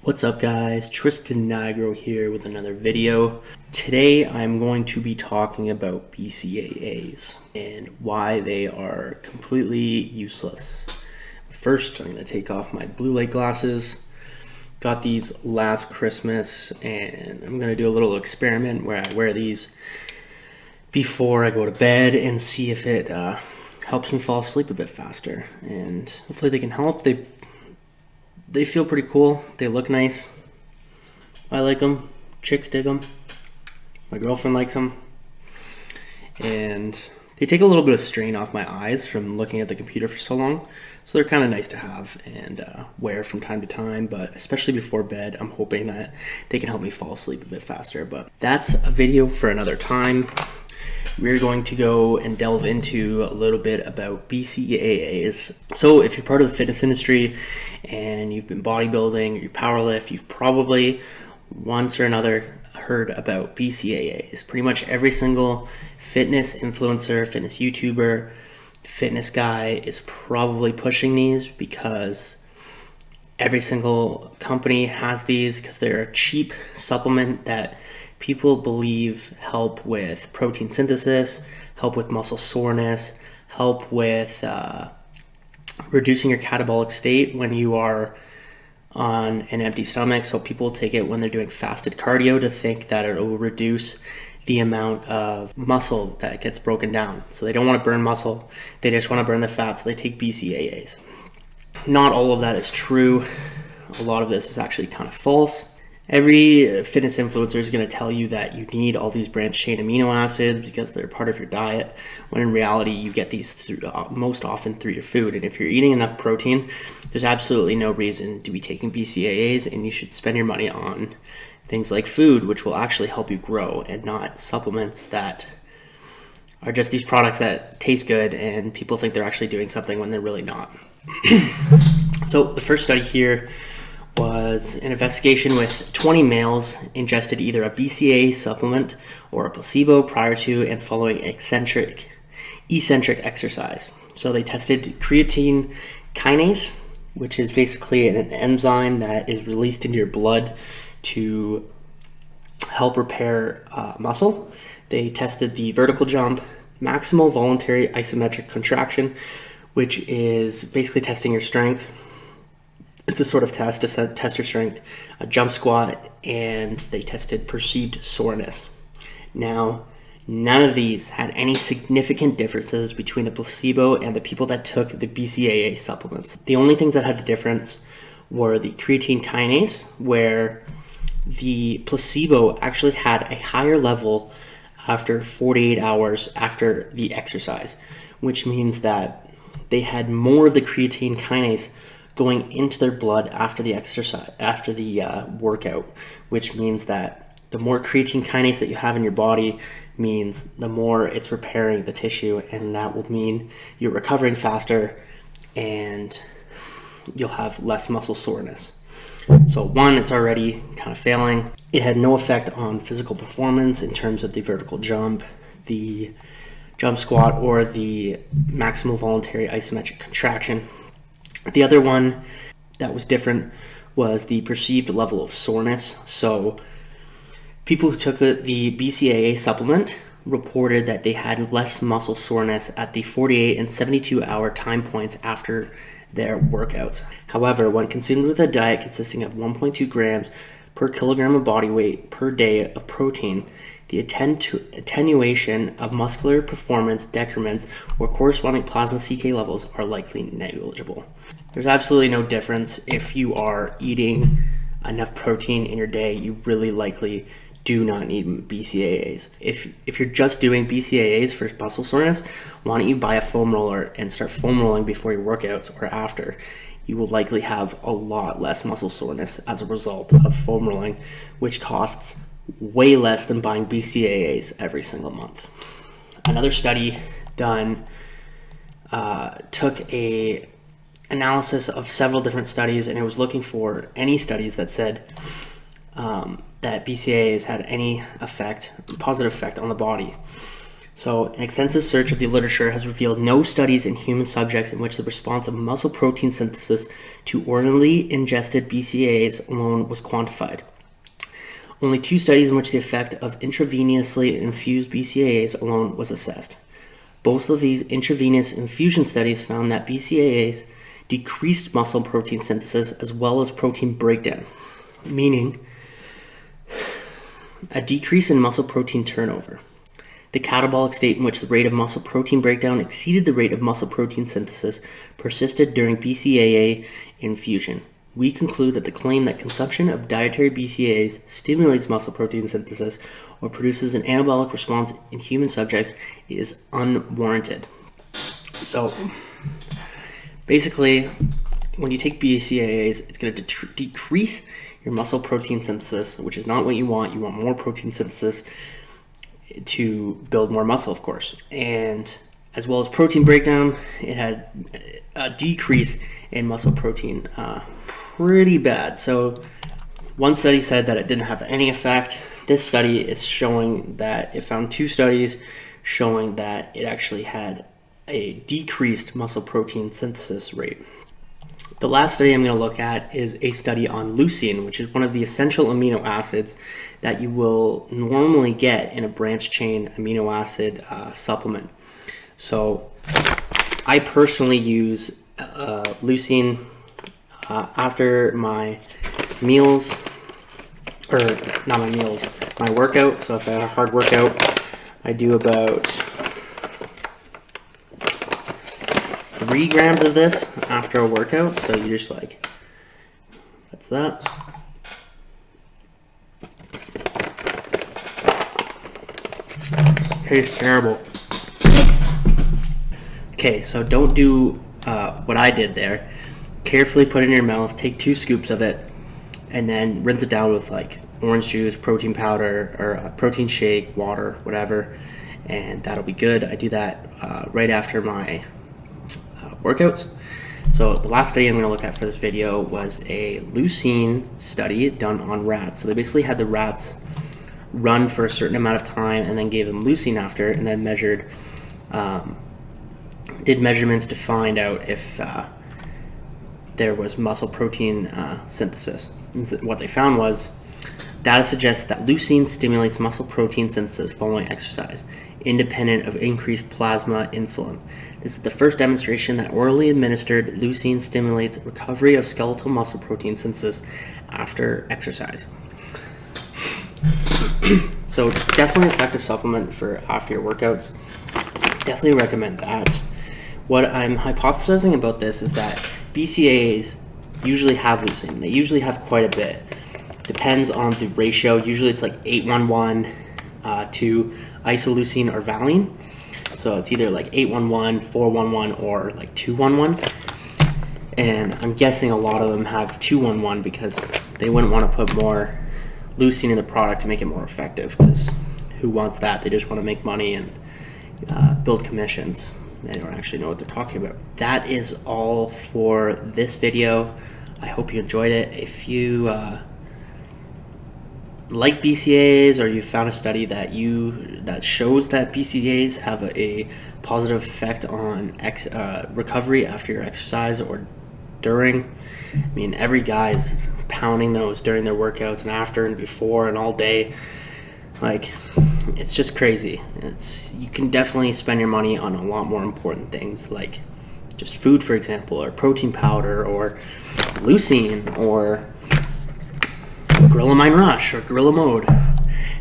What's up guys, Tristan Nigro here with another video. Today I'm going to be talking about BCAAs and why they are completely useless. First, I'm going to take off my blue light glasses. Got these last Christmas and I'm going to do a little experiment where I wear these before I go to bed and see if it helps me fall asleep a bit faster. And hopefully they can help. They feel pretty cool. They look nice. I like them. Chicks dig them. My girlfriend likes them. And they take a little bit of strain off my eyes from looking at the computer for so long. So they're kind of nice to have and wear from time to time. But especially before bed, I'm hoping that they can help me fall asleep a bit faster. But that's a video for another time. We're going to go and delve into a little bit about BCAAs. So if you're part of the fitness industry and you've been bodybuilding or you powerlift, you've probably once or another heard about BCAAs. Pretty much every single fitness influencer, fitness YouTuber, fitness guy is probably pushing these because every single company has these because they're a cheap supplement that people believe help with protein synthesis, help with muscle soreness, help with reducing your catabolic state when you are on an empty stomach. So people take it when they're doing fasted cardio to think that it will reduce the amount of muscle that gets broken down. So they don't want to burn muscle, they just want to burn the fat, so they take BCAAs. Not all of that is true. A lot of this is actually kind of false. Every fitness influencer is going to tell you that you need all these branched chain amino acids because they're part of your diet, when in reality you get these through, most often through your food. And if you're eating enough protein, there's absolutely no reason to be taking BCAAs, and you should spend your money on things like food, which will actually help you grow, and not supplements that are just these products that taste good and people think they're actually doing something when they're really not. So the first study here was an investigation with 20 males ingested either a BCAA supplement or a placebo prior to and following eccentric exercise. So they tested creatine kinase, which is basically an enzyme that is released into your blood to help repair muscle. They tested the vertical jump, maximal voluntary isometric contraction, which is basically testing your strength. It's a sort of test to test your strength, a jump squat, and they tested perceived soreness. Now, none of these had any significant differences between the placebo and the people that took the BCAA supplements. The only things that had a difference were the creatine kinase, where the placebo actually had a higher level after 48 hours after the exercise, which means that they had more of the creatine kinase going into their blood after the exercise, after the workout, which means that the more creatine kinase that you have in your body means the more it's repairing the tissue, and that will mean you're recovering faster and you'll have less muscle soreness. So one, it's already kind of failing. It had no effect on physical performance in terms of the vertical jump, the jump squat, or the maximal voluntary isometric contraction. The other one that was different was the perceived level of soreness. So people who took the BCAA supplement reported that they had less muscle soreness at the 48 and 72 hour time points after their workouts. However, when consumed with a diet consisting of 1.2 grams per kilogram of body weight per day of protein, the attenuation of muscular performance decrements or corresponding plasma CK levels are likely negligible. There's absolutely no difference if you are eating enough protein in your day. You really likely do not need BCAAs. If you're just doing BCAAs for muscle soreness, why don't you buy a foam roller and start foam rolling before your workouts or after? You will likely have a lot less muscle soreness as a result of foam rolling, which costs way less than buying BCAAs every single month. Another study done took a analysis of several different studies, and it was looking for any studies that said that BCAAs had any effect, positive effect on the body. So, an extensive search of the literature has revealed no studies in human subjects in which the response of muscle protein synthesis to orally ingested BCAAs alone was quantified. Only 2 studies in which the effect of intravenously infused BCAAs alone was assessed. Both of these intravenous infusion studies found that BCAAs decreased muscle protein synthesis as well as protein breakdown, meaning a decrease in muscle protein turnover. The catabolic state in which the rate of muscle protein breakdown exceeded the rate of muscle protein synthesis persisted during BCAA infusion. We conclude that the claim that consumption of dietary BCAAs stimulates muscle protein synthesis or produces an anabolic response in human subjects is unwarranted. So, basically, when you take BCAAs, it's going to decrease your muscle protein synthesis, which is not what you want. You want more protein synthesis to build more muscle, of course. And as well as protein breakdown, it had a decrease in muscle protein pretty bad. So one study said that it didn't have any effect. This study is showing that it found 2 studies showing that it actually had a decreased muscle protein synthesis rate. The last study I'm going to look at is a study on leucine, which is one of the essential amino acids that you will normally get in a branched chain amino acid supplement. So I personally use leucine after my meals, or not my meals, my workout. So if I have a hard workout, I do about 3 grams of this after a workout. So you just like, that's that. Tastes terrible. Okay, so don't do what I did there. Carefully put it in your mouth, take 2 scoops of it, and then rinse it down with like orange juice, protein powder, or protein shake, water, whatever, and that'll be good. I do that right after my workouts. So the last study I'm going to look at for this video was a leucine study done on rats. So they basically had the rats run for a certain amount of time and then gave them leucine after, and then did measurements to find out if there was muscle protein synthesis. And what they found was data suggests that leucine stimulates muscle protein synthesis following exercise, independent of increased plasma insulin. This is the first demonstration that orally administered leucine stimulates recovery of skeletal muscle protein synthesis after exercise. So definitely effective supplement for after your workouts. Definitely recommend that. What I'm hypothesizing about this is that BCAAs usually have leucine. They usually have quite a bit. Depends on the ratio. Usually it's like 8-1-1 to isoleucine or valine. So it's either like 8-1-1, 4-1-1, or like 2-1-1. And I'm guessing a lot of them have 2-1-1 because they wouldn't want to put more leucine in the product to make it more effective, because who wants that? They just want to make money and build commissions. They don't actually know what they're talking about. That is all for this video. I hope you enjoyed it. If you like BCAAs, or you found a study that shows that BCAAs have a positive effect on recovery after your exercise or during, I mean, every guy's pounding those during their workouts and after and before and all day. Like, it's just crazy. You can definitely spend your money on a lot more important things, like just food, for example, or protein powder, or leucine, or Gorilla Mind Rush, or Gorilla Mode.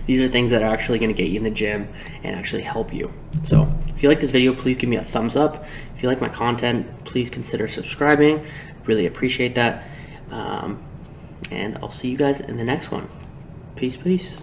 These are things that are actually going to get you in the gym and actually help you. So if you like this video, please give me a thumbs up. If you like my content, please consider subscribing. Really appreciate that. And I'll see you guys in the next one. Peace, peace.